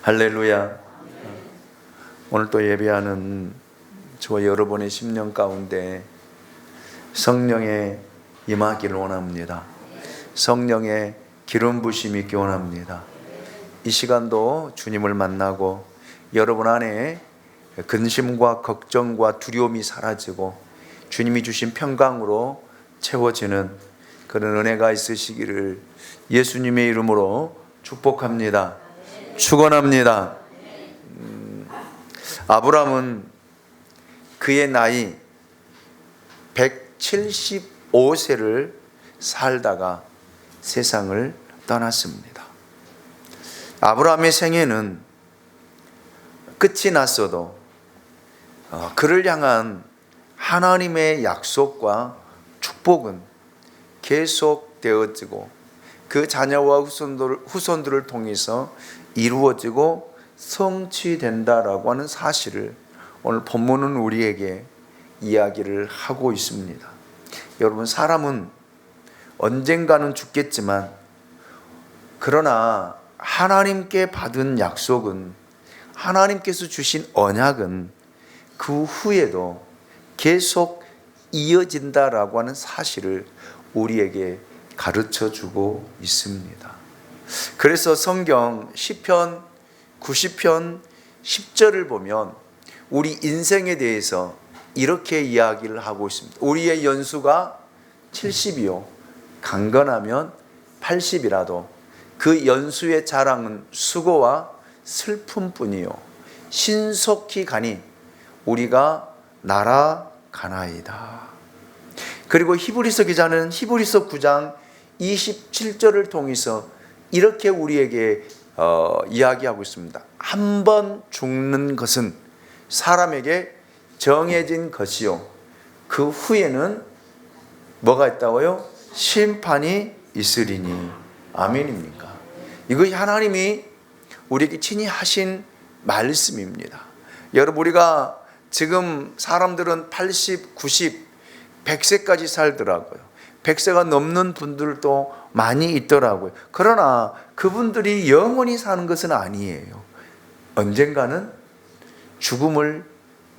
할렐루야. 오늘 또 예배하는 저와 여러분의 심령 가운데 성령의 임하기를 원합니다. 성령의 기름 부심이 있기 원합니다. 이 시간도 주님을 만나고 여러분 안에 근심과 걱정과 두려움이 사라지고 주님이 주신 평강으로 채워지는 그런 은혜가 있으시기를 예수님의 이름으로 축복합니다. 축원합니다. 아브라함은 그의 나이 175세를 살다가 세상을 떠났습니다. 아브라함의 생애는 끝이 났어도 그를 향한 하나님의 약속과 축복은 계속되어지고 그 자녀와 후손들을 통해서 이루어지고 성취된다라고 하는 사실을 오늘 본문은 우리에게 이야기를 하고 있습니다. 여러분, 사람은 언젠가는 죽겠지만 그러나 하나님께 받은 약속은, 하나님께서 주신 언약은 그 후에도 계속 이어진다라고 하는 사실을 우리에게 가르쳐 주고 있습니다. 그래서 성경 시편 90편 10절을 보면 우리 인생에 대해서 이렇게 이야기를 하고 있습니다. 우리의 연수가 70이요 강건하면 80이라도 그 연수의 자랑은 수고와 슬픔뿐이요 신속히 가니 우리가 날아가나이다. 그리고 히브리서 기자는 히브리서 9장 27절을 통해서 이렇게 우리에게 이야기하고 있습니다. 한 번 죽는 것은 사람에게 정해진 것이요 그 후에는 뭐가 있다고요? 심판이 있으리니. 아멘입니까? 이것이 하나님이 우리에게 친히 하신 말씀입니다. 여러분, 우리가 지금 사람들은 80, 90, 100세까지 살더라고요. 100세가 넘는 분들도 많이 있더라고요. 그러나 그분들이 영원히 사는 것은 아니에요. 언젠가는 죽음을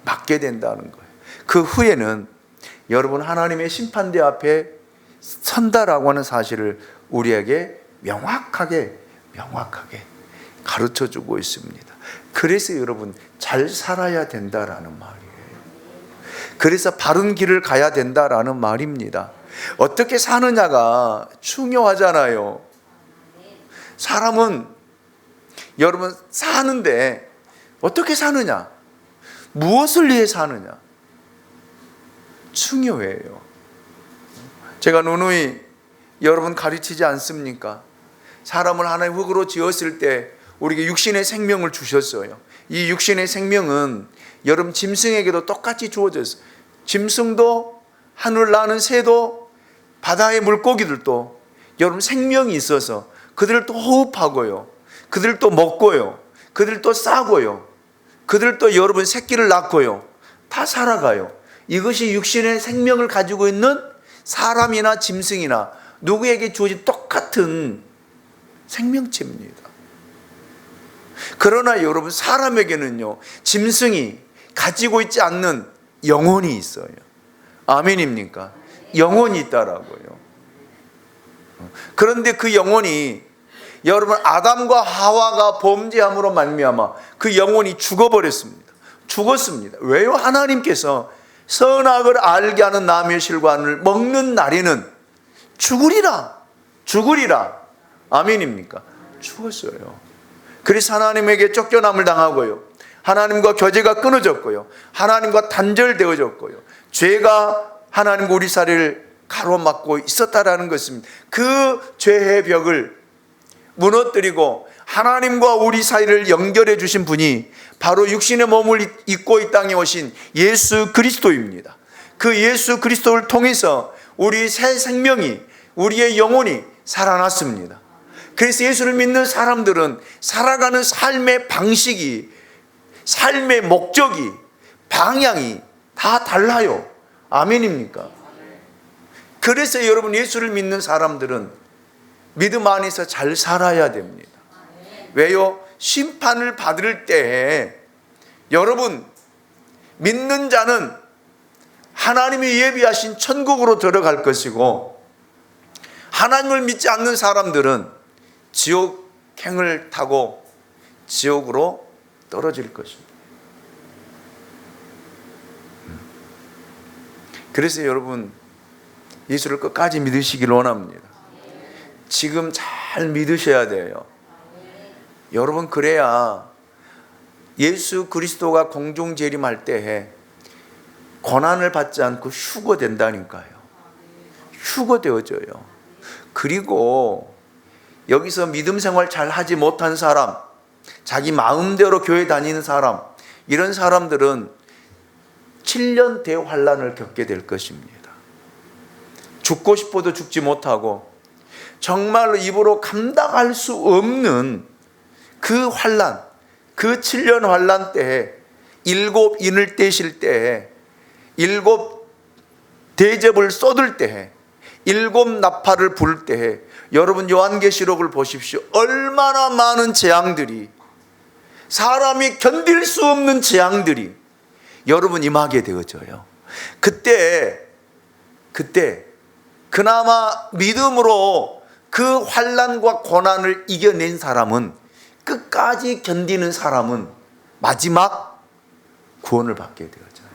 맞게 된다는 거예요. 그 후에는 여러분 하나님의 심판대 앞에 선다라고 하는 사실을 우리에게 명확하게 가르쳐 주고 있습니다. 그래서 여러분 잘 살아야 된다라는 말이에요. 그래서 바른 길을 가야 된다라는 말입니다. 어떻게 사느냐가 중요하잖아요. 사람은 여러분 사는데 어떻게 사느냐, 무엇을 위해 사느냐 중요해요. 제가 누누이 여러분 가르치지 않습니까? 사람을 하나님의 흙으로 지었을 때 우리에게 육신의 생명을 주셨어요. 이 육신의 생명은 여러분 짐승에게도 똑같이 주어졌어요. 짐승도, 하늘 나는 새도, 바다의 물고기들도 여러분 생명이 있어서 그들도 호흡하고요, 그들도 먹고요, 그들도 싸고요, 그들도 여러분 새끼를 낳고요, 다 살아가요. 이것이 육신의 생명을 가지고 있는 사람이나 짐승이나 누구에게 주어진 똑같은 생명체입니다. 그러나 여러분 사람에게는요 짐승이 가지고 있지 않는 영혼이 있어요. 아멘입니까? 영혼이 있다라고요. 그런데 그 영혼이 여러분 아담과 하와가 범죄함으로 말미암아 그 영혼이 죽어버렸습니다. 죽었습니다. 왜요? 하나님께서 선악을 알게 하는 나무의 실과를 먹는 날에는 죽으리라. 아멘입니까? 죽었어요. 그래서 하나님에게 쫓겨남을 당하고요, 하나님과 교제가 끊어졌고요, 하나님과 단절되어졌고요, 죄가 하나님과 우리 사이를 가로막고 있었다라는 것입니다. 그 죄의 벽을 무너뜨리고 하나님과 우리 사이를 연결해 주신 분이 바로 육신의 몸을 입고 이 땅에 오신 예수 그리스도입니다. 그 예수 그리스도를 통해서 우리 새 생명이, 우리의 영혼이 살아났습니다. 그래서 예수를 믿는 사람들은 살아가는 삶의 방식이, 삶의 목적이, 방향이 다 달라요. 아멘입니까? 그래서 여러분 예수를 믿는 사람들은 믿음 안에서 잘 살아야 됩니다. 왜요? 심판을 받을 때에 여러분, 믿는 자는 하나님이 예비하신 천국으로 들어갈 것이고, 하나님을 믿지 않는 사람들은 지옥행을 타고 지옥으로 떨어질 것입니다. 그래서 여러분, 예수를 끝까지 믿으시길 원합니다. 지금 잘 믿으셔야 돼요. 여러분, 그래야 예수 그리스도가 공중 재림할 때에 고난을 받지 않고 휴거된다니까요. 휴거되어져요. 그리고 여기서 믿음 생활 잘 하지 못한 사람, 자기 마음대로 교회 다니는 사람, 이런 사람들은 7년 대환란을 겪게 될 것입니다. 죽고 싶어도 죽지 못하고 정말로 입으로 감당할 수 없는 그 환란, 그 7년 환란 때에 7 인을 떼실 때에 7 대접을 쏟을 때에 7 나팔을 불 때에 여러분 요한계시록을 보십시오. 얼마나 많은 재앙들이, 사람이 견딜 수 없는 재앙들이 여러분 임하게 되어져요. 그때 그나마 믿음으로 그 환난과 고난을 이겨낸 사람은, 끝까지 견디는 사람은 마지막 구원을 받게 되어져요.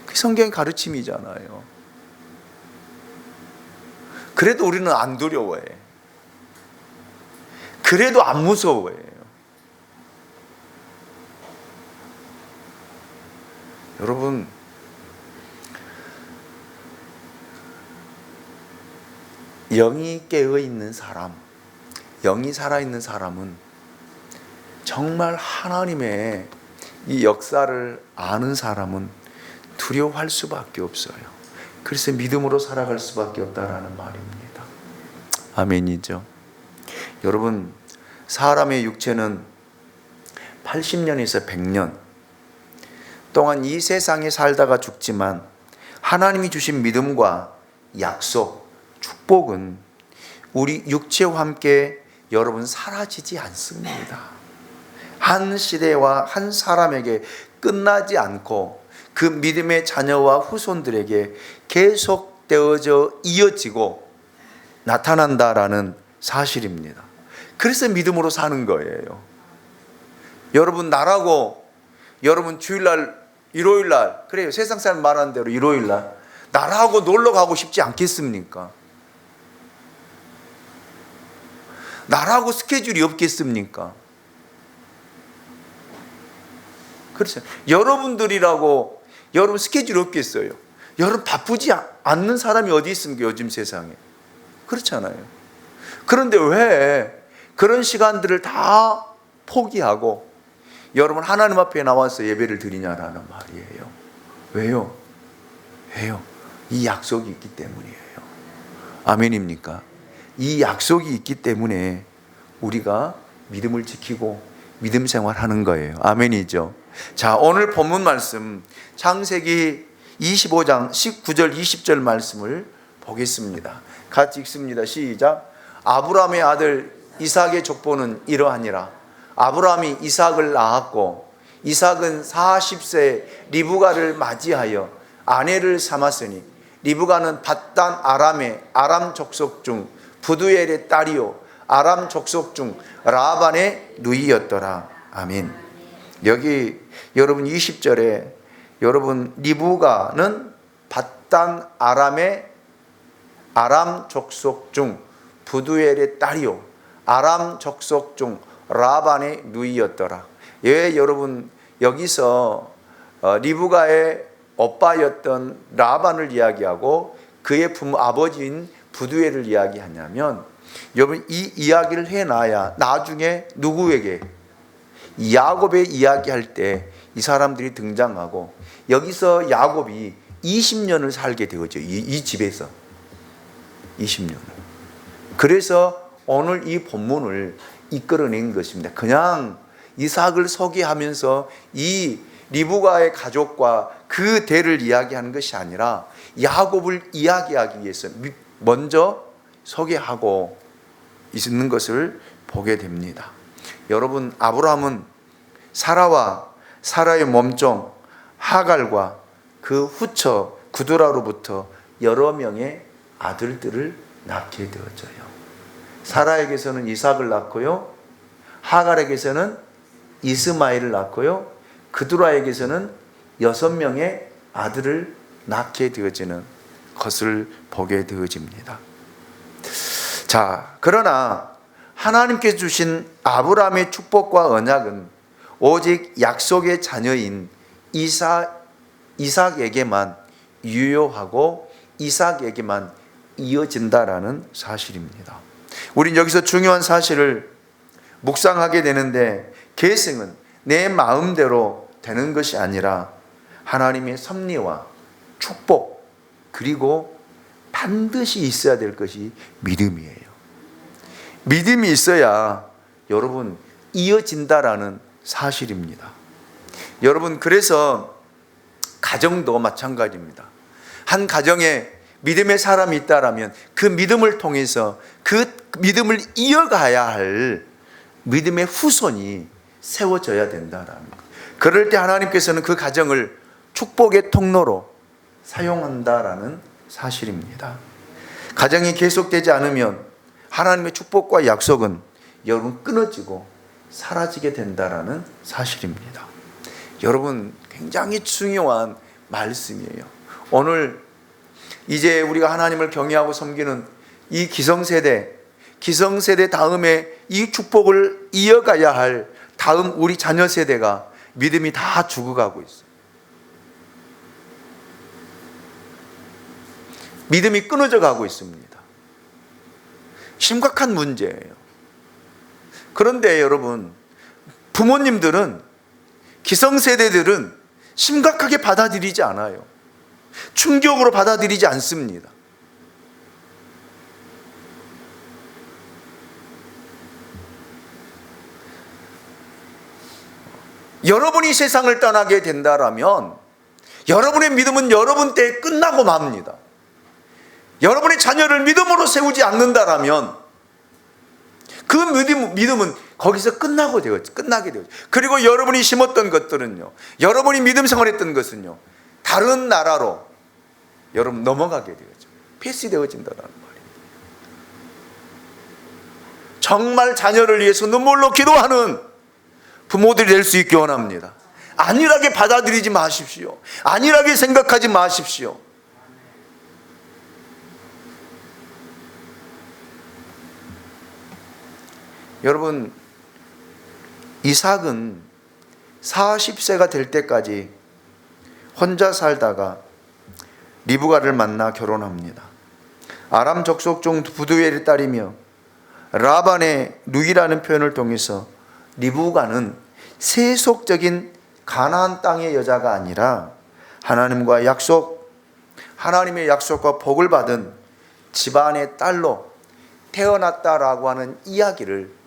그 성경의 가르침이잖아요. 그래도 우리는 안 두려워해. 그래도 안 무서워해요. 여러분, 영이 깨어있는 사람, 영이 살아있는 사람은 정말 하나님의 이 역사를 아는 사람은 두려워할 수밖에 없어요. 그래서 믿음으로 살아갈 수밖에 없다라는 말입니다. 아멘이죠. 여러분, 사람의 육체는 80년에서 100년 동안 이 세상에 살다가 죽지만, 하나님이 주신 믿음과 약속, 축복은 우리 육체와 함께 여러분 사라지지 않습니다. 한 시대와 한 사람에게 끝나지 않고 그 믿음의 자녀와 후손들에게 계속되어져 이어지고 나타난다라는 사실입니다. 그래서 믿음으로 사는 거예요. 여러분, 나라고 여러분 주일날, 일요일날, 그래요, 세상 사람 말하는 대로 일요일날 나라하고 놀러 가고 싶지 않겠습니까? 나라하고 스케줄이 없겠습니까? 그렇죠. 여러분들이라고 여러분 스케줄이 없겠어요? 여러분 바쁘지 않는 사람이 어디 있습니까? 요즘 세상에. 그렇잖아요. 그런데 왜 그런 시간들을 다 포기하고 여러분 하나님 앞에 나와서 예배를 드리냐라는 말이에요. 왜요? 왜요? 이 약속이 있기 때문이에요. 아멘입니까? 이 약속이 있기 때문에 우리가 믿음을 지키고 믿음 생활하는 거예요. 아멘이죠. 자, 오늘 본문 말씀 창세기 25장 19절 20절 말씀을 보겠습니다. 같이 읽습니다. 시작. 아브라함의 아들 이삭의 족보는 이러하니라. 아브라함이 이삭을 낳았고 이삭은 40세 리브가를 맞이하여 아내를 삼았으니 리브가는 밧단 아람의 아람 족속 중 부두엘의 딸이요 아람 족속 중 라반의 누이였더라. 아멘. 여기 여러분 20절에 여러분 리브가는 밧단 아람의 아람 족속 중 부두엘의 딸이요 아람 족속 중 라반의 누이였더라. 예, 여러분 여기서 리브가의 오빠였던 라반을 이야기하고 그의 부모 아버지인 부두엘을 이야기하냐면, 여러분 이 이야기를 해놔야 나중에 누구에게 야곱의 이야기할 때 이 사람들이 등장하고, 여기서 야곱이 20년을 살게 되었죠. 이 집에서 20년을. 그래서 오늘 이 본문을 이끌어낸 것입니다. 그냥 이삭을 소개하면서 이 리브가의 가족과 그 대를 이야기하는 것이 아니라 야곱을 이야기하기 위해서 먼저 소개하고 있는 것을 보게 됩니다. 여러분, 아브라함은 사라와 사라의 몸종 하갈과 그 후처 구두라로부터 여러 명의 아들들을 낳게 되어져요. 사라에게서는 이삭을 낳고요, 하갈에게서는 이스마엘을 낳고요, 그두라에게서는 6명의 아들을 낳게 되어지는 것을 보게 되어집니다. 자, 그러나 하나님께 주신 아브라함의 축복과 언약은 오직 약속의 자녀인 이삭에게만 유효하고 이삭에게만 이어진다라는 사실입니다. 우린 여기서 중요한 사실을 묵상하게 되는데, 계승은 내 마음대로 되는 것이 아니라 하나님의 섭리와 축복, 그리고 반드시 있어야 될 것이 믿음이에요. 믿음이 있어야 여러분 이어진다라는 사실입니다. 여러분, 그래서 가정도 마찬가지입니다. 한 가정에 믿음의 사람이 있다라면 그 믿음을 통해서 그 믿음을 이어가야 할 믿음의 후손이 세워져야 된다라는 것. 그럴 때 하나님께서는 그 가정을 축복의 통로로 사용한다라는 사실입니다. 가정이 계속되지 않으면 하나님의 축복과 약속은 여러분 끊어지고 사라지게 된다라는 사실입니다. 여러분, 굉장히 중요한 말씀이에요. 오늘 이제 우리가 하나님을 경외하고 섬기는 이 기성세대 다음에 이 축복을 이어가야 할 다음 우리 자녀 세대가 믿음이 다 죽어가고 있어요. 믿음이 끊어져 가고 있습니다. 심각한 문제예요. 그런데 여러분, 부모님들은, 기성세대들은 심각하게 받아들이지 않아요. 충격으로 받아들이지 않습니다. 여러분이 세상을 떠나게 된다라면 여러분의 믿음은 여러분 때에 끝나고 맙니다. 여러분의 자녀를 믿음으로 세우지 않는다라면 그 믿음은 거기서 끝나게 되었죠. 그리고 여러분이 심었던 것들은요, 여러분이 믿음 생활했던 것은요, 다른 나라로 여러분 넘어가게 되었죠. 패스되어진다는 말입니다. 정말 자녀를 위해서 눈물로 기도하는 부모들이 될 수 있기 원합니다. 안일하게 받아들이지 마십시오. 안일하게 생각하지 마십시오. 여러분, 이삭은 40세가 될 때까지 혼자 살다가 리브가를 만나 결혼합니다. 아람 족속 중 부두엘의 딸이며 라반의 누이라는 표현을 통해서 리브가는 세속적인 가나안 땅의 여자가 아니라 하나님의 약속과 복을 받은 집안의 딸로 태어났다라고 하는 이야기를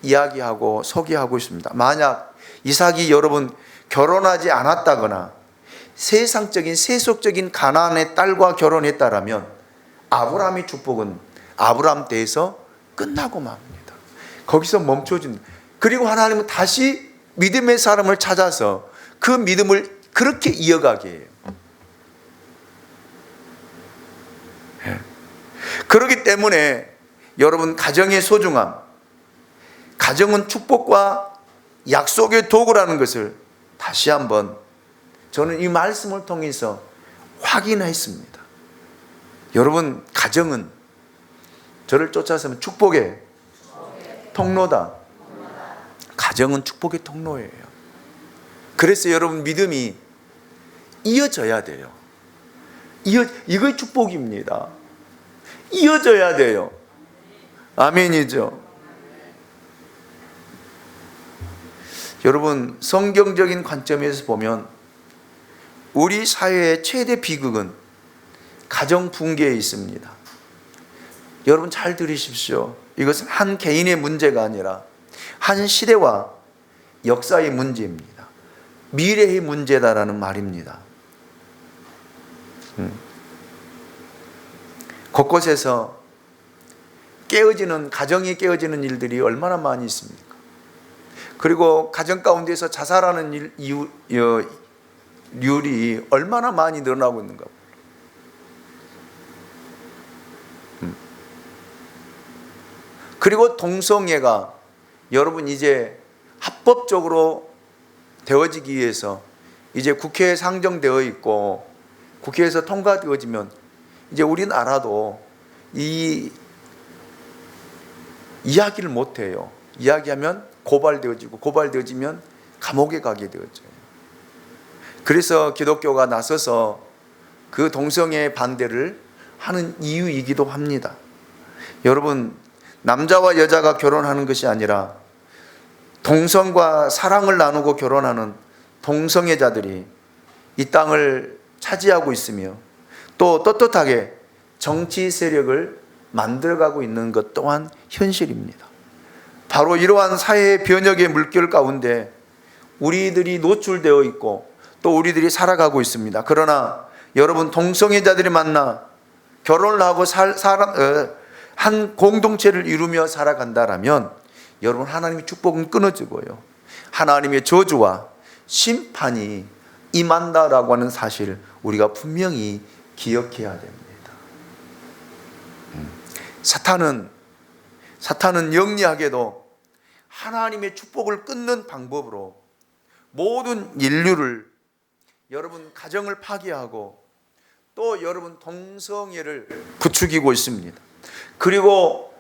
이야기하고 소개하고 있습니다. 만약 이삭이 여러분 결혼하지 않았다거나 세속적인 가나안의 딸과 결혼했다라면 아브라함의 축복은 아브라함 때에서 끝나고 맙니다. 거기서 멈춰진. 그리고 하나님은 다시 믿음의 사람을 찾아서 그 믿음을 그렇게 이어가게 해요. 그렇기 때문에 여러분, 가정의 소중함, 가정은 축복과 약속의 도구라는 것을 다시 한번 저는 이 말씀을 통해서 확인했습니다. 여러분, 가정은 저를 쫓아서면 축복의 통로다. 가정은 축복의 통로예요. 그래서 여러분, 믿음이 이어져야 돼요. 이거 축복입니다. 이어져야 돼요. 아멘이죠. 여러분, 성경적인 관점에서 보면 우리 사회의 최대 비극은 가정 붕괴에 있습니다. 여러분, 잘 들으십시오. 이것은 한 개인의 문제가 아니라 한 시대와 역사의 문제입니다. 미래의 문제다라는 말입니다. 곳곳에서 가정이 깨어지는 일들이 얼마나 많이 있습니까? 그리고 가정 가운데서 자살하는 률이 얼마나 많이 늘어나고 있는가. 그리고 동성애가 여러분 이제 합법적으로 되어지기 위해서 이제 국회에 상정되어 있고 국회에서 통과되어지면 이제 우리나라도 이 이야기를 못해요. 이야기하면 고발되어지고 고발되어지면 감옥에 가게 되어져요. 그래서 기독교가 나서서 그 동성애 반대를 하는 이유이기도 합니다. 여러분, 남자와 여자가 결혼하는 것이 아니라 동성과 사랑을 나누고 결혼하는 동성애자들이 이 땅을 차지하고 있으며 또 떳떳하게 정치 세력을 만들어가고 있는 것 또한 현실입니다. 바로 이러한 사회의 변혁의 물결 가운데 우리들이 노출되어 있고 또 우리들이 살아가고 있습니다. 그러나 여러분, 동성애자들이 만나 결혼을 하고 한 공동체를 이루며 살아간다라면 여러분, 하나님의 축복은 끊어지고요, 하나님의 저주와 심판이 임한다라고 하는 사실 우리가 분명히 기억해야 됩니다. 사탄은 영리하게도 하나님의 축복을 끊는 방법으로 모든 인류를, 여러분, 가정을 파괴하고 또 여러분 동성애를 부추기고 있습니다. 그리고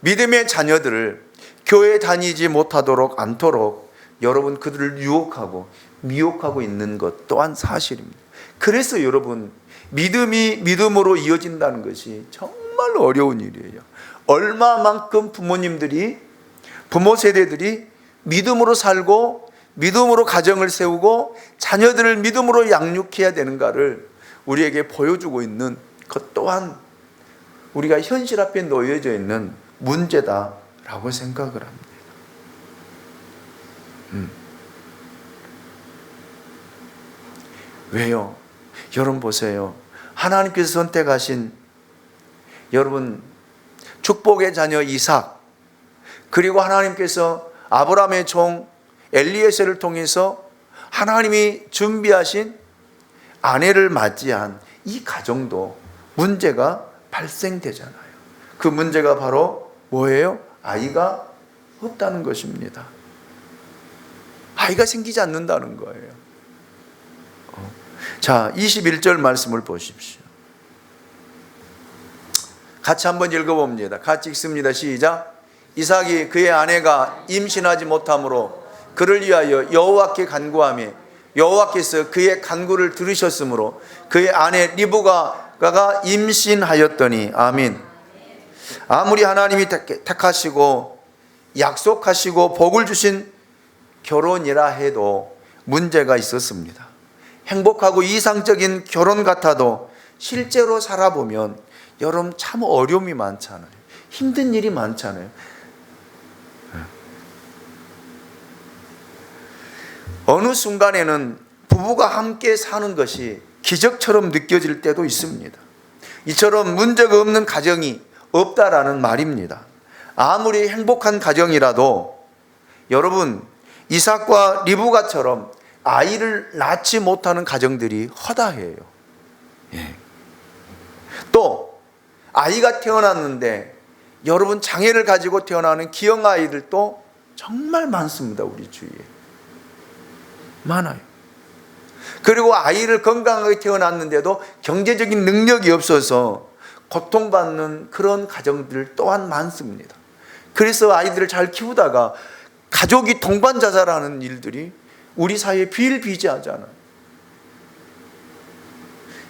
믿음의 자녀들을 교회 다니지 못하도록 않도록 여러분 그들을 유혹하고 미혹하고 있는 것 또한 사실입니다. 그래서 여러분, 믿음이 믿음으로 이어진다는 것이 정말 어려운 일이에요. 얼마만큼 부모 세대들이 믿음으로 살고 믿음으로 가정을 세우고 자녀들을 믿음으로 양육해야 되는가를 우리에게 보여주고 있는 것 또한 우리가 현실 앞에 놓여져 있는 문제다라고 생각을 합니다. 왜요? 여러분 보세요. 하나님께서 선택하신 여러분 축복의 자녀 이삭, 그리고 하나님께서 아브라함의 종 엘리에셀을 통해서 하나님이 준비하신 아내를 맞이한 이 가정도 문제가 발생되잖아요. 그 문제가 바로 뭐예요? 아이가 없다는 것입니다. 아이가 생기지 않는다는 거예요. 자, 21절 말씀을 보십시오. 같이 한번 읽어봅니다. 같이 읽습니다. 시작. 이삭이 그의 아내가 임신하지 못하므로 그를 위하여 여호와께 간구하며 여호와께서 그의 간구를 들으셨으므로 그의 아내 리브가가 임신하였더니, 아멘. 아무리 하나님이 택하시고 약속하시고 복을 주신 결혼이라 해도 문제가 있었습니다. 행복하고 이상적인 결혼 같아도 실제로 살아보면 여러분 참 어려움이 많잖아요. 힘든 일이 많잖아요. 어느 순간에는 부부가 함께 사는 것이 기적처럼 느껴질 때도 있습니다. 이처럼 문제가 없는 가정이 없다라는 말입니다. 아무리 행복한 가정이라도 여러분, 이삭과 리브가처럼 아이를 낳지 못하는 가정들이 허다해요. 또 아이가 태어났는데 여러분 장애를 가지고 태어나는 기형 아이들도 정말 많습니다. 우리 주위에 많아요. 그리고 아이를 건강하게 태어났는데도 경제적인 능력이 없어서 고통받는 그런 가정들 또한 많습니다. 그래서 아이들을 잘 키우다가 가족이 동반 자살하는 일들이 우리 사회에 비일비재하잖아요.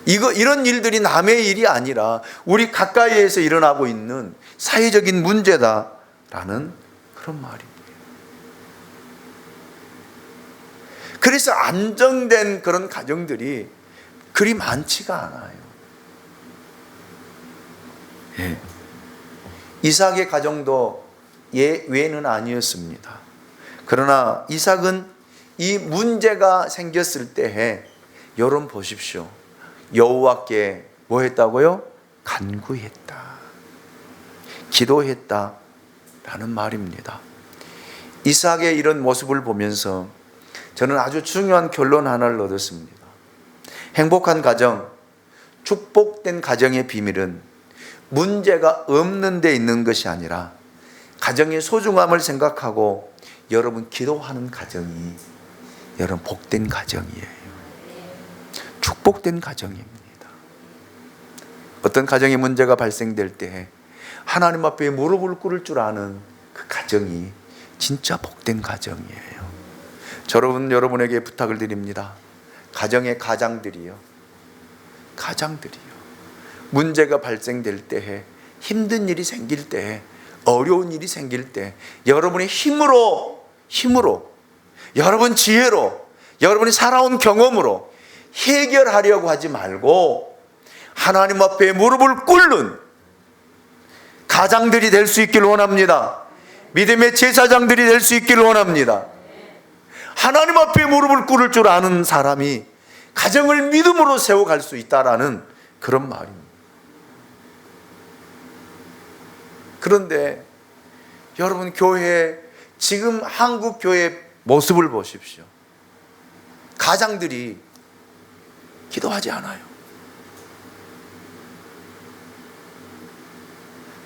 이런 일들이 남의 일이 아니라 우리 가까이에서 일어나고 있는 사회적인 문제다라는 그런 말입니다. 그래서 안정된 그런 가정들이 그리 많지가 않아요. 이삭의 가정도 예외는 아니었습니다. 그러나 이삭은 이 문제가 생겼을 때에 여러분 보십시오. 여호와께 뭐 했다고요? 간구했다, 기도했다 라는 말입니다. 이삭의 이런 모습을 보면서 저는 아주 중요한 결론 하나를 얻었습니다. 행복한 가정, 축복된 가정의 비밀은 문제가 없는 데 있는 것이 아니라 가정의 소중함을 생각하고 여러분 기도하는 가정이 여러분 복된 가정이에요. 축복된 가정입니다. 어떤 가정의 문제가 발생될 때 하나님 앞에 무릎을 꿇을 줄 아는 그 가정이 진짜 복된 가정이에요. 여러분에게 부탁을 드립니다. 가정의 가장들이요. 문제가 발생될 때에, 힘든 일이 생길 때, 어려운 일이 생길 때 여러분의 힘으로, 여러분 지혜로, 여러분이 살아온 경험으로 해결하려고 하지 말고 하나님 앞에 무릎을 꿇는 가장들이 될 수 있기를 원합니다. 믿음의 제사장들이 될 수 있기를 원합니다. 하나님 앞에 무릎을 꿇을 줄 아는 사람이 가정을 믿음으로 세워갈 수 있다라는 그런 말입니다. 그런데 여러분 교회, 지금 한국 교회 모습을 보십시오. 가장들이 기도하지 않아요.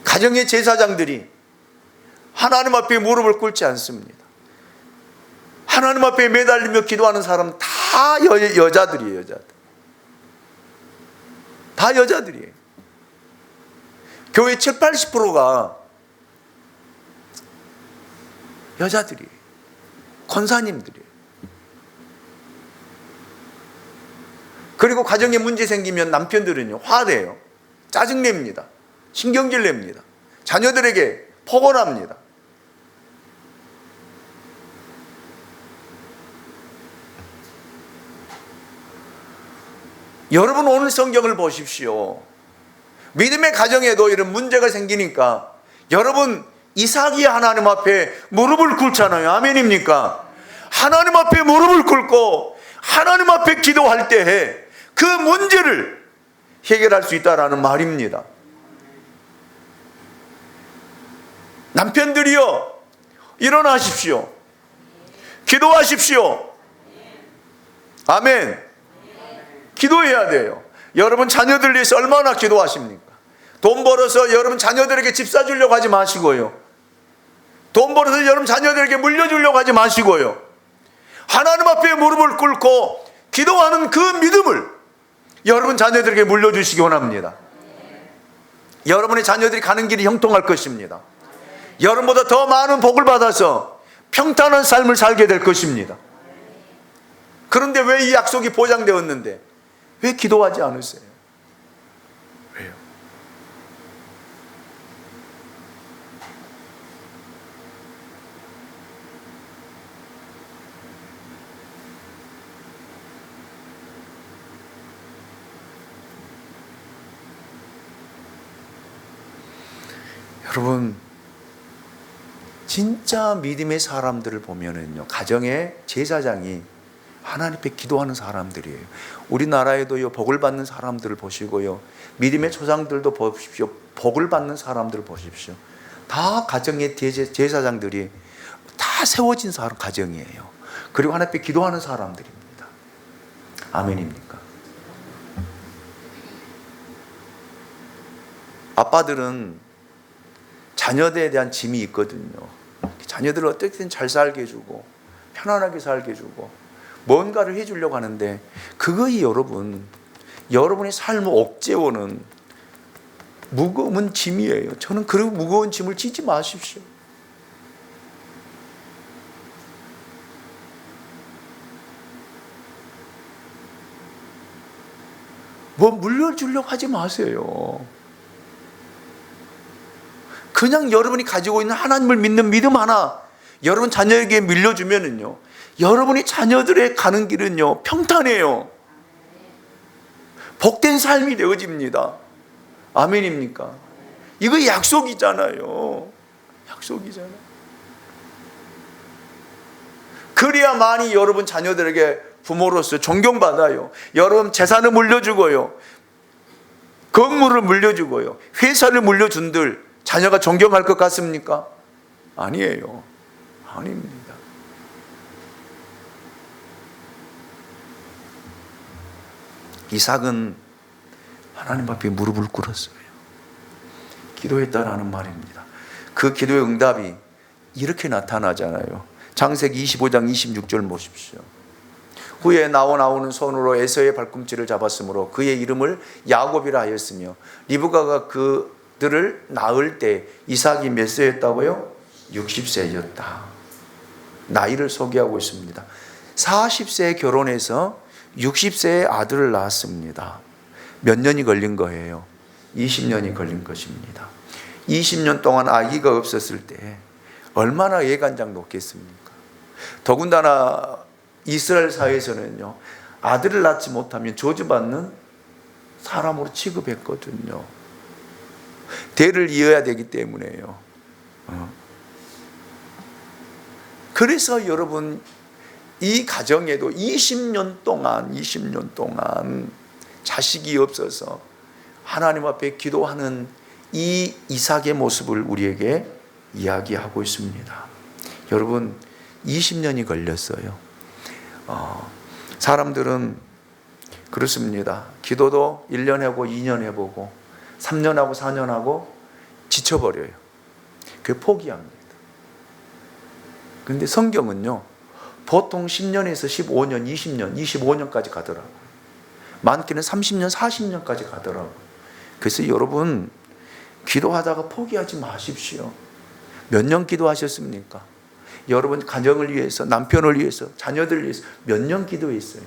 가정의 제사장들이 하나님 앞에 무릎을 꿇지 않습니다. 하나님 앞에 매달리며 기도하는 사람은 다 여자들이에요. 다 여자들이에요. 교회 70-80%가 여자들이에요. 권사님들이에요. 그리고 가정에 문제 생기면 남편들은요, 화내요. 짜증냅니다. 신경질 냅니다. 자녀들에게 폭언합니다. 여러분 오늘 성경을 보십시오. 믿음의 가정에도 이런 문제가 생기니까 여러분 이삭이 하나님 앞에 무릎을 꿇잖아요. 아멘입니까? 하나님 앞에 무릎을 꿇고 하나님 앞에 기도할 때에 그 문제를 해결할 수 있다라는 말입니다. 남편들이여 일어나십시오. 기도하십시오. 아멘. 기도해야 돼요. 여러분 자녀들 위해서 얼마나 기도하십니까? 돈 벌어서 여러분 자녀들에게 집 사주려고 하지 마시고요. 돈 벌어서 여러분 자녀들에게 물려주려고 하지 마시고요. 하나님 앞에 무릎을 꿇고 기도하는 그 믿음을 여러분 자녀들에게 물려주시기 원합니다. 여러분의 자녀들이 가는 길이 형통할 것입니다. 여러분보다 더 많은 복을 받아서 평탄한 삶을 살게 될 것입니다. 그런데 왜 이 약속이 보장되었는데 왜 기도하지 않으세요? 왜요? 여러분 진짜 믿음의 사람들을 보면은요, 가정의 제사장이 하나님 앞에 기도하는 사람들이에요. 우리나라에도요, 복을 받는 사람들을 보시고요, 믿음의 조상들도 보십시오. 복을 받는 사람들을 보십시오. 다 가정의 제사장들이 다 세워진 사람 가정이에요. 그리고 하나님 앞에 기도하는 사람들입니다. 아멘입니까? 아빠들은 자녀들에 대한 짐이 있거든요. 자녀들을 어떻게든 잘 살게 해주고 편안하게 살게 해주고 뭔가를 해주려고 하는데 그것이 여러분의 삶을 옥죄오는 무거운 짐이에요. 저는 그 무거운 짐을 지지 마십시오. 뭐 물려주려고 하지 마세요. 그냥 여러분이 가지고 있는 하나님을 믿는 믿음 하나 여러분 자녀에게 밀려주면은요, 여러분이 자녀들의 가는 길은요 평탄해요. 복된 삶이 되어집니다. 아멘입니까? 이거 약속이잖아요. 약속이잖아요. 그래야만이 여러분 자녀들에게 부모로서 존경받아요. 여러분 재산을 물려주고요, 건물을 물려주고요, 회사를 물려준들 자녀가 존경할 것 같습니까? 아니에요. 아닙니다. 이삭은 하나님 앞에 무릎을 꿇었어요. 기도했다라는 말입니다. 그 기도의 응답이 이렇게 나타나잖아요. 창세기 25장 26절 보십시오. 후에 나오는 손으로 에서의 발꿈치를 잡았으므로 그의 이름을 야곱이라 하였으며 리브가가 그들을 낳을 때 이삭이 몇 세였다고요? 60세였다. 나이를 소개하고 있습니다. 40세에 결혼해서 60세에 아들을 낳았습니다. 몇 년이 걸린 거예요? 20년이 걸린 것입니다. 20년 동안 아기가 없었을 때 얼마나 예간장 높겠습니까? 더군다나 이스라엘 사회에서는요, 아들을 낳지 못하면 저주받는 사람으로 취급했거든요. 대를 이어야 되기 때문에요. 그래서 여러분, 이 가정에도 20년 동안 자식이 없어서 하나님 앞에 기도하는 이 이삭의 모습을 우리에게 이야기하고 있습니다. 여러분, 20년이 걸렸어요. 사람들은 그렇습니다. 기도도 1년 해보고 2년 해보고 3년 하고 4년 하고 지쳐버려요. 그게 포기합니다. 그런데 성경은요, 보통 10년에서 15년, 20년, 25년까지 가더라고요. 많게는 30년, 40년까지 가더라고요. 그래서 여러분, 기도하다가 포기하지 마십시오. 몇 년 기도하셨습니까? 여러분 가정을 위해서, 남편을 위해서, 자녀들을 위해서 몇 년 기도했어요?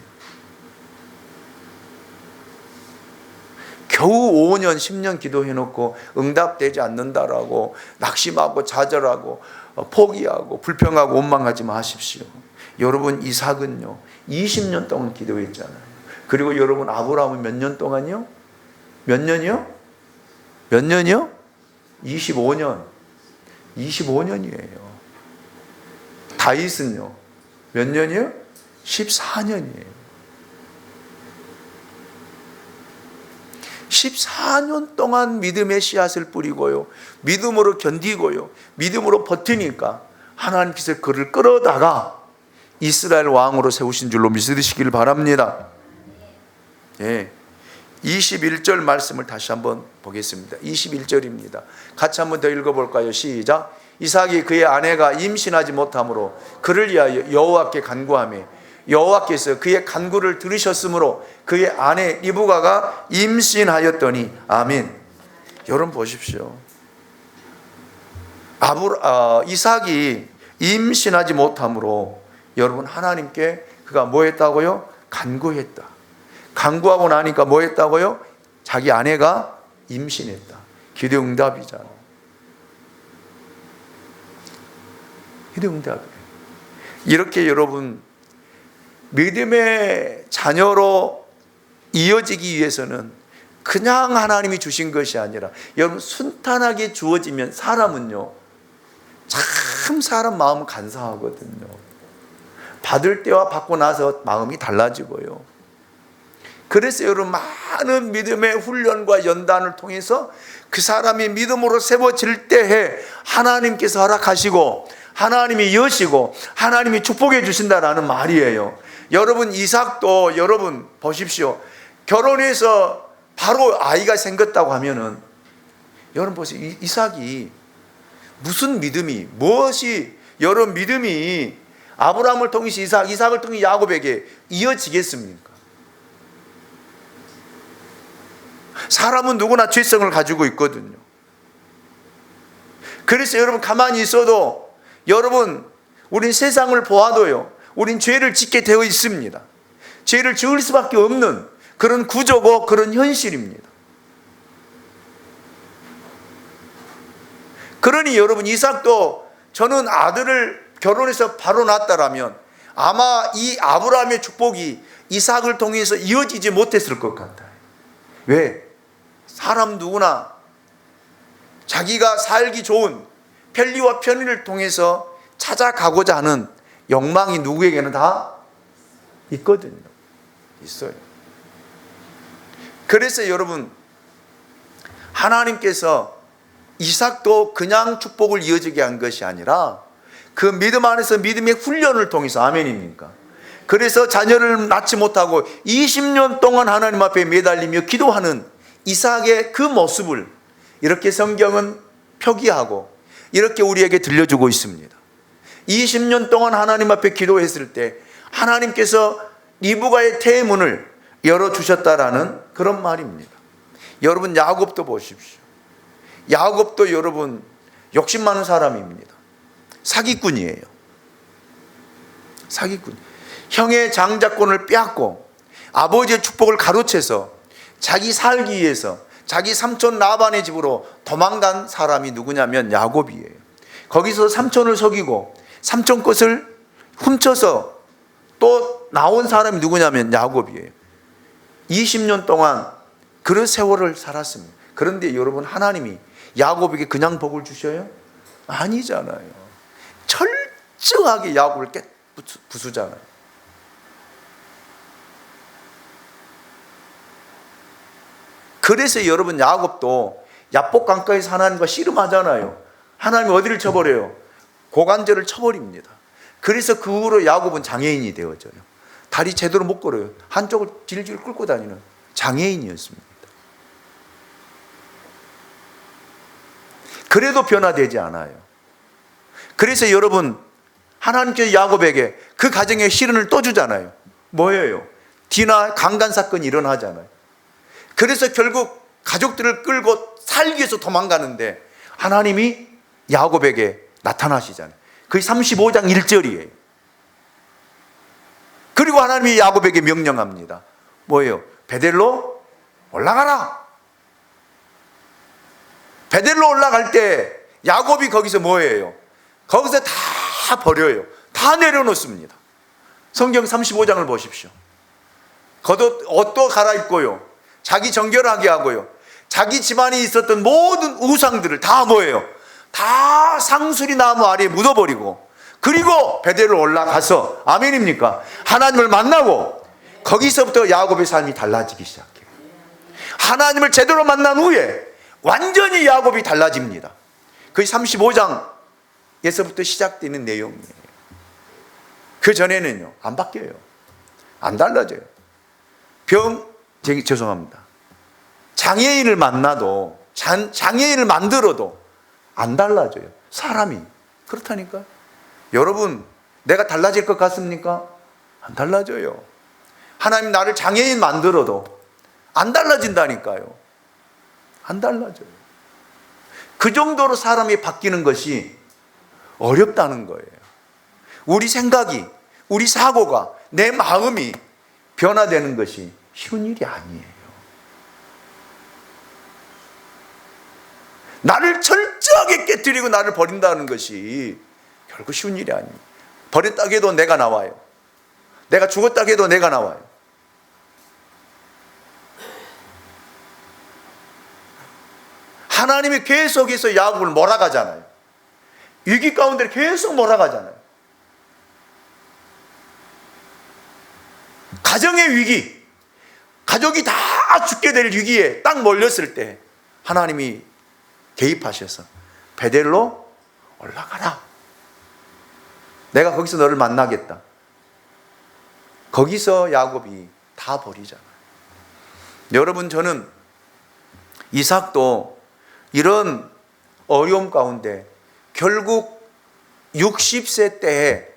겨우 5년, 10년 기도해놓고 응답되지 않는다라고 낙심하고 좌절하고 포기하고 불평하고 원망하지 마십시오. 여러분, 이삭은요 20년 동안 기도했잖아요. 그리고 여러분, 아브라함은 몇 년 동안요? 몇 년이요? 몇 년이요? 25년. 25년이에요. 다윗은요 몇 년이요? 14년이에요. 14년 동안 믿음의 씨앗을 뿌리고요, 믿음으로 견디고요, 믿음으로 버티니까 하나님께서 그를 끌어다가 이스라엘 왕으로 세우신 줄로 믿으시길 바랍니다. 예. 21절 말씀을 다시 한번 보겠습니다. 21절입니다. 같이 한번 더 읽어볼까요? 시작. 이삭이 그의 아내가 임신하지 못하므로 그를 위하여 여호와께 간구하며 여호와께서 그의 간구를 들으셨으므로 그의 아내 리브가가 임신하였더니. 아멘. 여러분 보십시오. 이삭이 임신하지 못하므로 여러분, 하나님께 그가 뭐 했다고요? 간구했다. 간구하고 나니까 뭐 했다고요? 자기 아내가 임신했다. 기도 응답이잖아. 기도 응답이에요. 이렇게 여러분, 믿음의 자녀로 이어지기 위해서는 그냥 하나님이 주신 것이 아니라 여러분, 순탄하게 주어지면 사람은요 참 사람 마음은 간사하거든요. 받을 때와 받고 나서 마음이 달라지고요. 그래서 여러분, 많은 믿음의 훈련과 연단을 통해서 그 사람이 믿음으로 세워질 때에 하나님께서 허락하시고 하나님이 여시고 하나님이 축복해 주신다라는 말이에요. 여러분, 이삭도 여러분 보십시오. 결혼해서 바로 아이가 생겼다고 하면은 여러분 보세요. 이삭이 무슨 믿음이, 무엇이 여러분 믿음이 아브라함을 통해서 이삭을 통해 야곱에게 이어지겠습니까? 사람은 누구나 죄성을 가지고 있거든요. 그래서 여러분, 가만히 있어도 여러분, 우린 세상을 보아도요, 우린 죄를 짓게 되어 있습니다. 죄를 지을 수밖에 없는 그런 구조고 그런 현실입니다. 그러니 여러분, 이삭도 저는 아들을 결혼해서 바로 낳았다라면 아마 이 아브라함의 축복이 이삭을 통해서 이어지지 못했을 것 같아요. 왜? 사람 누구나 자기가 살기 좋은 편리와 편의를 통해서 찾아가고자 하는 욕망이 누구에게는 다 있거든요. 있어요. 그래서 여러분, 하나님께서 이삭도 그냥 축복을 이어지게 한 것이 아니라 그 믿음 안에서 믿음의 훈련을 통해서, 아멘입니까? 그래서 자녀를 낳지 못하고 20년 동안 하나님 앞에 매달리며 기도하는 이삭의 그 모습을 이렇게 성경은 표기하고 이렇게 우리에게 들려주고 있습니다. 20년 동안 하나님 앞에 기도했을 때 하나님께서 리브가의 태문을 열어주셨다라는 그런 말입니다. 여러분, 야곱도 보십시오. 야곱도 여러분 욕심 많은 사람입니다. 사기꾼이에요. 사기꾼. 형의 장자권을 빼앗고 아버지의 축복을 가로채서 자기 살기 위해서 자기 삼촌 라반의 집으로 도망간 사람이 누구냐면 야곱이에요. 거기서 삼촌을 속이고 삼촌 것을 훔쳐서 또 나온 사람이 누구냐면 야곱이에요. 20년 동안 그런 세월을 살았습니다. 그런데 여러분, 하나님이 야곱에게 그냥 복을 주셔요? 아니잖아요. 철저하게 야곱을 부수잖아요. 그래서 여러분, 야곱도 야복 강가에서 하나님과 씨름하잖아요. 하나님이 어디를 쳐버려요? 고관절을 쳐버립니다. 그래서 그 후로 야곱은 장애인이 되어져요. 다리 제대로 못 걸어요. 한쪽을 질질 끌고 다니는 장애인이었습니다. 그래도 변화되지 않아요. 그래서 여러분, 하나님께서 야곱에게 그 가정의 시련을 또 주잖아요. 뭐예요? 디나 강간 사건이 일어나잖아요. 그래서 결국 가족들을 끌고 살기 위해서 도망가는데 하나님이 야곱에게 나타나시잖아요. 그게 35장 1절이에요. 그리고 하나님이 야곱에게 명령합니다. 뭐예요? 베델로 올라가라. 베델로 올라갈 때 야곱이 거기서 뭐예요? 거기서 다 버려요. 다 내려놓습니다. 성경 35장을 보십시오. 겉옷 옷도 갈아입고요. 자기 정결하게 하고요. 자기 집안에 있었던 모든 우상들을 다 뭐예요? 다 상수리 나무 아래에 묻어버리고, 그리고 베델로 올라가서, 아멘입니까? 하나님을 만나고, 거기서부터 야곱의 삶이 달라지기 시작해요. 하나님을 제대로 만난 후에 완전히 야곱이 달라집니다. 그게 35장에서부터 시작되는 내용이에요. 그 전에는요, 안 바뀌어요. 안 달라져요. 죄송합니다. 장애인을 만나도, 장애인을 만들어도 안 달라져요. 사람이. 그렇다니까. 여러분, 내가 달라질 것 같습니까? 안 달라져요. 하나님 나를 장애인 만들어도 안 달라진다니까요. 안 달라져요. 그 정도로 사람이 바뀌는 것이 어렵다는 거예요. 우리 생각이, 우리 사고가, 내 마음이 변화되는 것이 쉬운 일이 아니에요. 나를 철저하게 깨뜨리고 나를 버린다는 것이 결국 쉬운 일이 아니에요. 버렸다 해도 내가 나와요. 내가 죽었다 해도 내가 나와요. 하나님이 계속해서 야곱을 몰아가잖아요. 위기 가운데 계속 몰아가잖아요. 가정의 위기, 가족이 다 죽게 될 위기에 딱 몰렸을 때 하나님이 개입하셔서 베델로 올라가라. 내가 거기서 너를 만나겠다. 거기서 야곱이 다 버리잖아요. 여러분, 저는 이삭도 이런 어려움 가운데 결국 60세 때에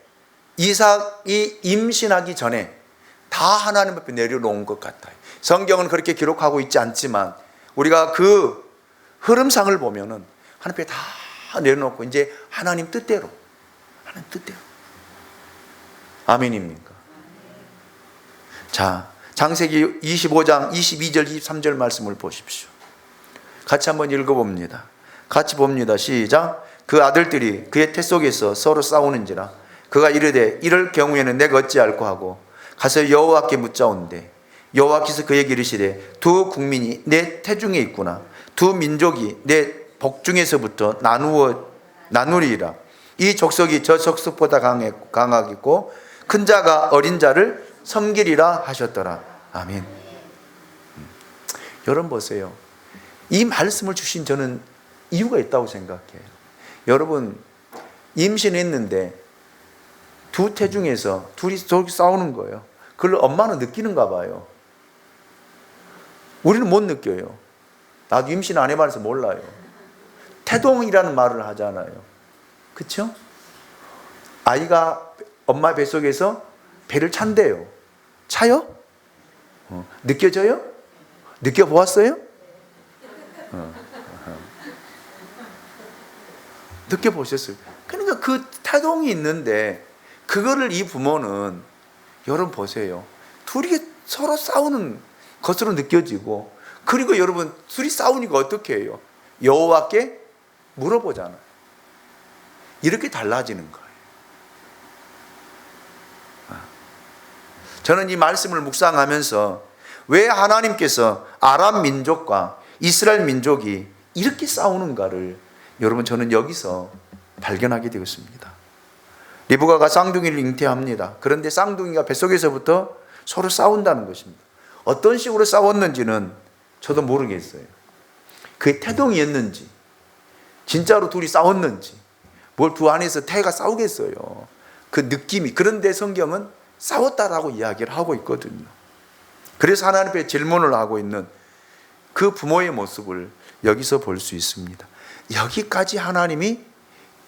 이삭이 임신하기 전에 다 하나님 앞에 내려놓은 것 같아요. 성경은 그렇게 기록하고 있지 않지만 우리가 그 흐름상을 보면은 하나님 앞에 다 내려놓고 이제 하나님 뜻대로, 하나님 뜻대로. 아멘입니까? 자, 창세기 25장 22절 23절 말씀을 보십시오. 같이 한번 읽어봅니다. 같이 봅니다. 시작. 그 아들들이 그의 태 속에서 서로 싸우는지라 그가 이르되 이럴 경우에는 내가 어찌할꼬 하고 가서 여호와께 묻자온대 여호와께서 그에게 이르시되 두 국민이 내 태중에 있구나. 두 민족이 내 복중에서부터 나누리라. 이 족속이 저 족속보다 강하겠고 큰 자가 어린 자를 섬기리라 하셨더라. 아멘. 여러분 보세요. 이 말씀을 주신 저는 이유가 있다고 생각해요. 여러분, 임신했는데 두 태중에서 둘이 저렇게 싸우는 거예요. 그걸 엄마는 느끼는가 봐요. 우리는 못 느껴요. 나도 임신 안 해봐서 몰라요. 태동이라는 말을 하잖아요. 그렇죠? 아이가 엄마 뱃속에서 배를 찬대요. 차요? 느껴져요? 느껴보았어요? 느껴보셨어요? 그러니까 그 태동이 있는데 그거를 이 부모는 여러분 보세요. 둘이 서로 싸우는 것으로 느껴지고, 그리고 여러분 둘이 싸우니까 어떻게 해요? 여호와께 물어보잖아요. 이렇게 달라지는 거예요. 저는 이 말씀을 묵상하면서 왜 하나님께서 아람 민족과 이스라엘 민족이 이렇게 싸우는가를 여러분 저는 여기서 발견하게 되었습니다. 리브가가 쌍둥이를 잉태합니다. 그런데 쌍둥이가 뱃속에서부터 서로 싸운다는 것입니다. 어떤 식으로 싸웠는지는 저도 모르겠어요. 그게 태동이었는지, 진짜로 둘이 싸웠는지, 뭘 두 안에서 태가 싸우겠어요. 그 느낌이. 그런데 성경은 싸웠다라고 이야기를 하고 있거든요. 그래서 하나님 앞에 질문을 하고 있는 그 부모의 모습을 여기서 볼 수 있습니다. 여기까지 하나님이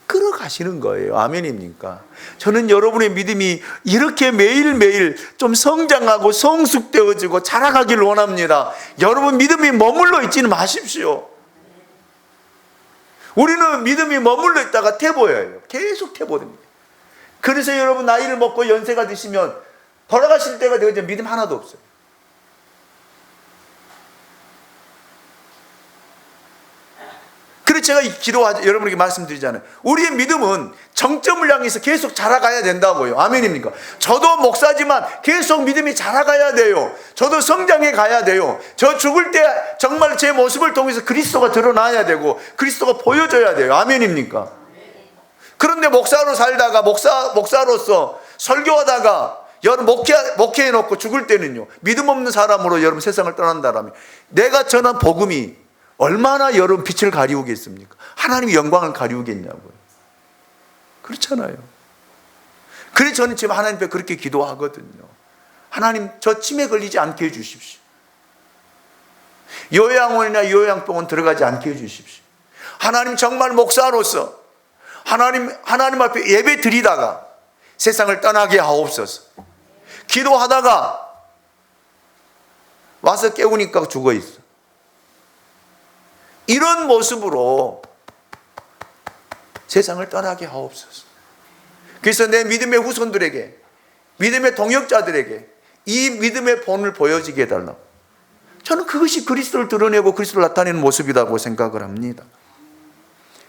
끌어가시는 거예요. 아멘입니까? 저는 여러분의 믿음이 이렇게 매일매일 좀 성장하고 성숙되어지고 자라가기를 원합니다. 여러분 믿음이 머물러 있지는 마십시오. 우리는 믿음이 머물러 있다가 퇴보해요. 계속 퇴보됩니다. 그래서 여러분 나이를 먹고 연세가 드시면 돌아가실 때가 되어서 믿음 하나도 없어요. 그래서 제가 여러분에게 말씀드리잖아요. 우리의 믿음은 정점을 향해서 계속 자라가야 된다고요. 아멘입니까? 저도 목사지만 계속 믿음이 자라가야 돼요. 저도 성장해 가야 돼요. 저 죽을 때 정말 제 모습을 통해서 그리스도가 드러나야 되고 그리스도가 보여져야 돼요. 아멘입니까? 그런데 목사로 살다가 목사로서 설교하다가 여러분 목회해놓고 죽을 때는요, 믿음 없는 사람으로 여러분 세상을 떠난다라면 내가 전한 복음이 얼마나 여러분 빛을 가리우겠습니까? 하나님의 영광을 가리우겠냐고요. 그렇잖아요. 그래서 저는 지금 하나님 앞에 그렇게 기도하거든요. 하나님 저 침에 걸리지 않게 해주십시오. 요양원이나 요양병원 들어가지 않게 해주십시오. 하나님 정말 목사로서 하나님 앞에 예배 드리다가 세상을 떠나게 하옵소서. 기도하다가 와서 깨우니까 죽어 있어. 이런 모습으로 세상을 떠나게 하옵소서. 그래서 내 믿음의 후손들에게, 믿음의 동역자들에게 이 믿음의 본을 보여지게 해달라고. 저는 그것이 그리스도를 드러내고 그리스도를 나타내는 모습이라고 생각을 합니다.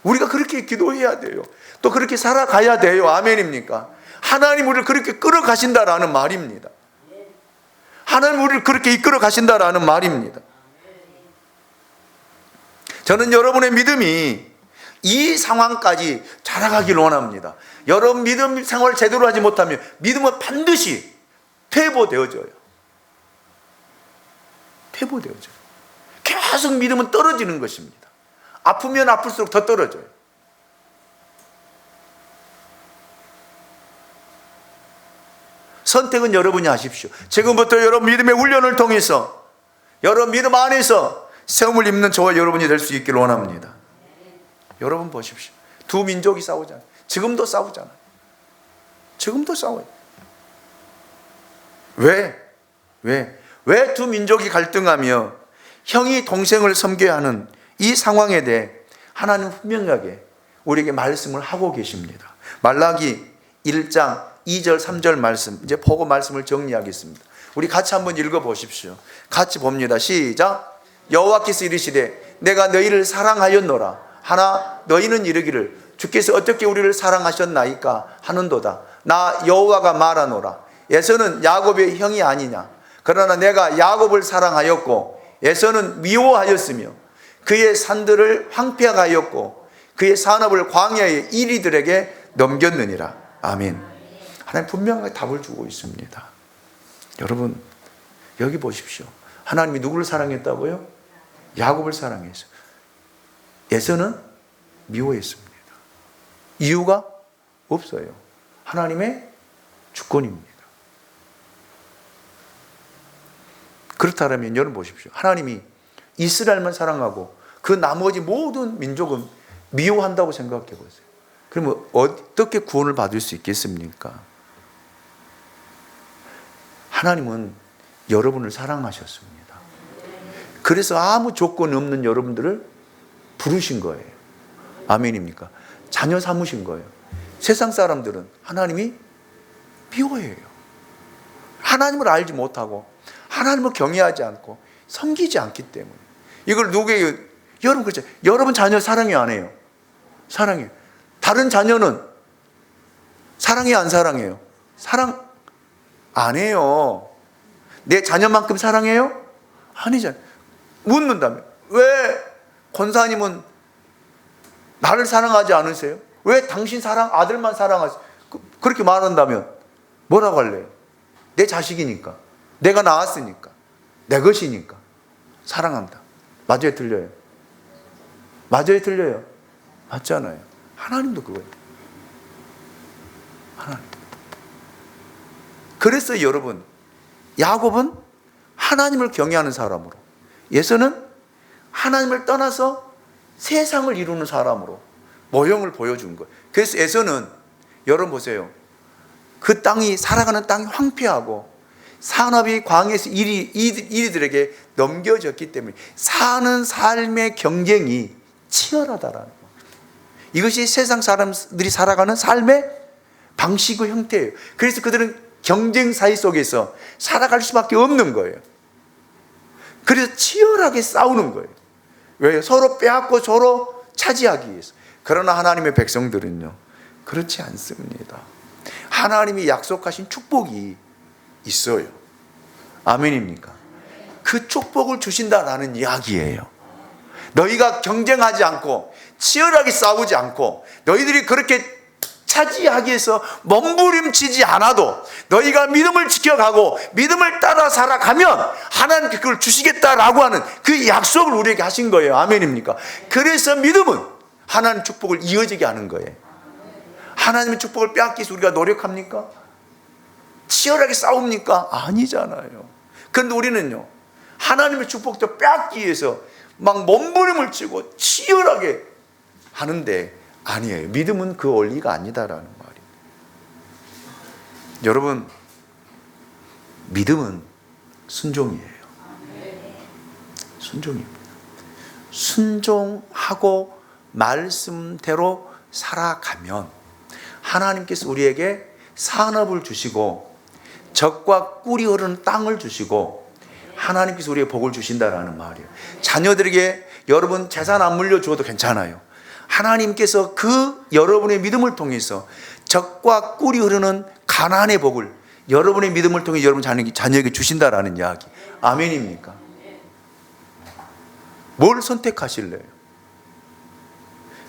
우리가 그렇게 기도해야 돼요. 또 그렇게 살아가야 돼요. 아멘입니까? 하나님 우리를 그렇게 끌어가신다라는 말입니다. 하나님 우리를 그렇게 이끌어 가신다라는 말입니다. 저는 여러분의 믿음이 이 상황까지 자라가기를 원합니다. 여러분 믿음 생활을 제대로 하지 못하면 믿음은 반드시 퇴보되어져요. 퇴보되어져요. 계속 믿음은 떨어지는 것입니다. 아프면 아플수록 더 떨어져요. 선택은 여러분이 하십시오. 지금부터 여러분 믿음의 훈련을 통해서 여러분 믿음 안에서 세움을 입는 저와 여러분이 될 수 있기를 원합니다. 여러분 보십시오. 두 민족이 싸우잖아요. 지금도 싸우잖아요. 지금도 싸워요. 왜 두 민족이 갈등하며 형이 동생을 섬겨야 하는 이 상황에 대해 하나님은 분명하게 우리에게 말씀을 하고 계십니다. 말라기 1장 2절 3절 말씀, 이제 보고 말씀을 정리하겠습니다. 우리 같이 한번 읽어보십시오. 같이 봅니다. 시작. 여호와께서 이르시되 내가 너희를 사랑하였노라 하나 너희는 이르기를 주께서 어떻게 우리를 사랑하셨나이까 하는도다. 나 여호와가 말하노라 에서는 야곱의 형이 아니냐. 그러나 내가 야곱을 사랑하였고 에서는 미워하였으며 그의 산들을 황폐하였고 그의 산업을 광야의 이리들에게 넘겼느니라. 아멘. 하나님 분명하게 답을 주고 있습니다. 여러분 여기 보십시오. 하나님이 누구를 사랑했다고요? 야곱을 사랑했어요. 에서는 미워했습니다. 이유가 없어요. 하나님의 주권입니다. 그렇다면 여러분 보십시오. 하나님이 이스라엘만 사랑하고 그 나머지 모든 민족은 미워한다고 생각해 보세요. 그러면 어떻게 구원을 받을 수 있겠습니까? 하나님은 여러분을 사랑하셨습니다. 그래서 아무 조건 없는 여러분들을 부르신 거예요. 아멘입니까? 자녀 삼으신 거예요. 세상 사람들은 하나님이 미워해요. 하나님을 알지 못하고 하나님을 경외하지 않고 섬기지 않기 때문에. 이걸 누구에게, 여러분 그렇죠? 여러분 자녀 사랑해요, 안 해요? 사랑해요. 다른 자녀는 사랑해요, 안 사랑해요? 사랑 안 해요. 내 자녀만큼 사랑해요? 아니잖아요. 묻는다면 왜 권사님은 나를 사랑하지 않으세요? 왜 당신 아들만 사랑하세요? 그렇게 말한다면 뭐라고 할래요? 내 자식이니까, 내가 낳았으니까, 내 것이니까 사랑한다. 맞아요, 틀려요? 맞아요, 틀려요? 맞잖아요. 하나님도 그거예요. 하나님. 그래서 여러분, 야곱은 하나님을 경외하는 사람으로, 에서는 하나님을 떠나서 세상을 이루는 사람으로 모형을 보여준 거예요. 그래서 에서는, 여러분 보세요. 그 땅이, 살아가는 땅이 황폐하고 산업이 광에서 이리들에게 넘겨졌기 때문에 사는 삶의 경쟁이 치열하다라는 거예요. 이것이 세상 사람들이 살아가는 삶의 방식의 형태예요. 그래서 그들은 경쟁 사회 속에서 살아갈 수밖에 없는 거예요. 그래서 치열하게 싸우는 거예요. 왜요? 서로 빼앗고 서로 차지하기 위해서. 그러나 하나님의 백성들은요, 그렇지 않습니다. 하나님이 약속하신 축복이 있어요. 아멘입니까? 그 축복을 주신다라는 이야기예요. 너희가 경쟁하지 않고 치열하게 싸우지 않고 너희들이 그렇게 차지하기 위해서 몸부림치지 않아도 너희가 믿음을 지켜가고 믿음을 따라 살아가면 하나님께 그걸 주시겠다라고 하는 그 약속을 우리에게 하신 거예요. 아멘입니까? 그래서 믿음은 하나님 축복을 이어지게 하는 거예요. 하나님의 축복을 빼앗기 위해서 우리가 노력합니까? 치열하게 싸웁니까? 아니잖아요. 그런데 우리는요, 하나님의 축복도 빼앗기 위해서 막 몸부림을 치고 치열하게 하는데 아니에요. 믿음은 그 원리가 아니다라는 말이에요. 여러분, 믿음은 순종이에요. 순종입니다. 순종하고 말씀대로 살아가면 하나님께서 우리에게 산업을 주시고 젖과 꿀이 흐르는 땅을 주시고 하나님께서 우리에게 복을 주신다라는 말이에요. 자녀들에게 여러분 재산 안 물려주어도 괜찮아요. 하나님께서 그 여러분의 믿음을 통해서 젖과 꿀이 흐르는 가나안의 복을 여러분의 믿음을 통해 여러분 자녀에게 주신다라는 이야기. 아멘입니까? 뭘 선택하실래요?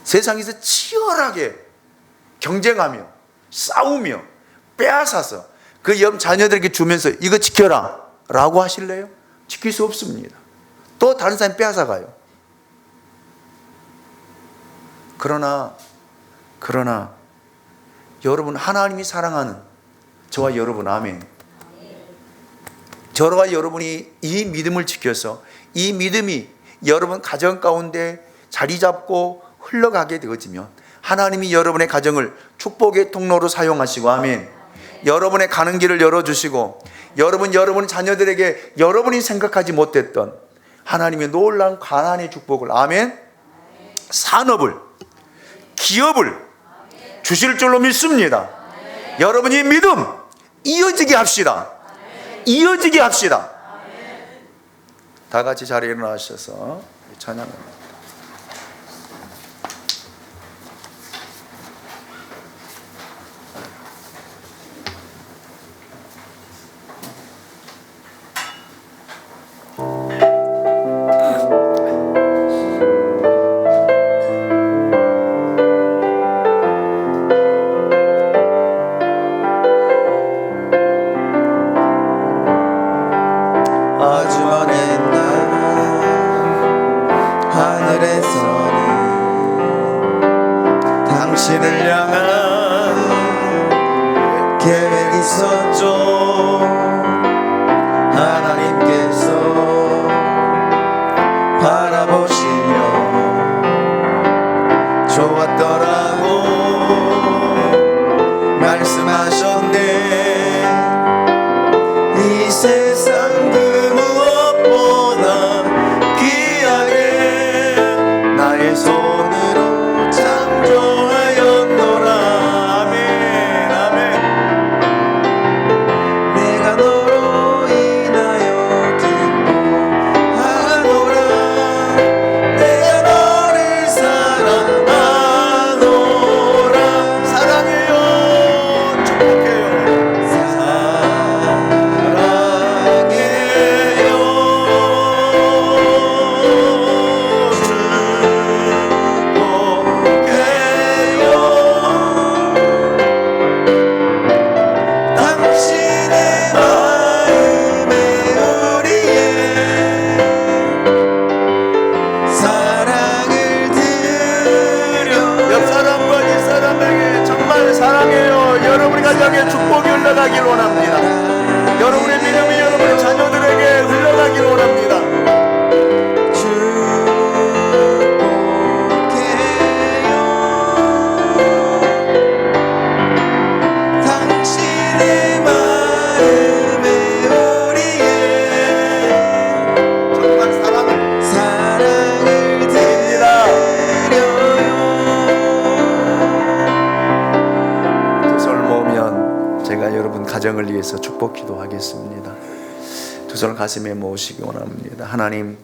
세상에서 치열하게 경쟁하며 싸우며 빼앗아서 그 여러분 자녀들에게 주면서 이거 지켜라 라고 하실래요? 지킬 수 없습니다. 또 다른 사람이 빼앗아가요. 그러나 여러분, 하나님이 사랑하는 저와 여러분, 아멘. 저와 여러분이 이 믿음을 지켜서 이 믿음이 여러분 가정 가운데 자리 잡고 흘러가게 되어지면 하나님이 여러분의 가정을 축복의 통로로 사용하시고, 아멘. 여러분의 가는 길을 열어주시고 여러분 자녀들에게 여러분이 생각하지 못했던 하나님의 놀라운 가나안의 축복을, 아멘, 산업을, 기업을 주실 줄로 믿습니다. 여러분이 믿음 이어지게 합시다. 이어지게 합시다. 다 같이 자리에 일어나셔서 찬양합니다. 아주 먼 옛날 하나님께서 바라보시며 좋았더라고 말씀하셨네. 이 세상 그 무엇보다 귀하게 나의 손으로 창조하였노라. 아멘 아멘. 내가 너로 인하여 기뻐하노라. 내가 너를 사랑하노라. 사랑해요. 축복해요. 사랑해요. 여러분의 가정에 축복이 흘러가길 원합니다. 여러분의 믿음이 여러분의 자녀들에게 흘러가길 원합니다. 당신의 마음에 우리의 정말 사랑을 드립니다. 제가 여러분 가정을 위해서 축복 기도하겠습니다. 두 손을 가슴에 모으시기 원합니다. 하나님,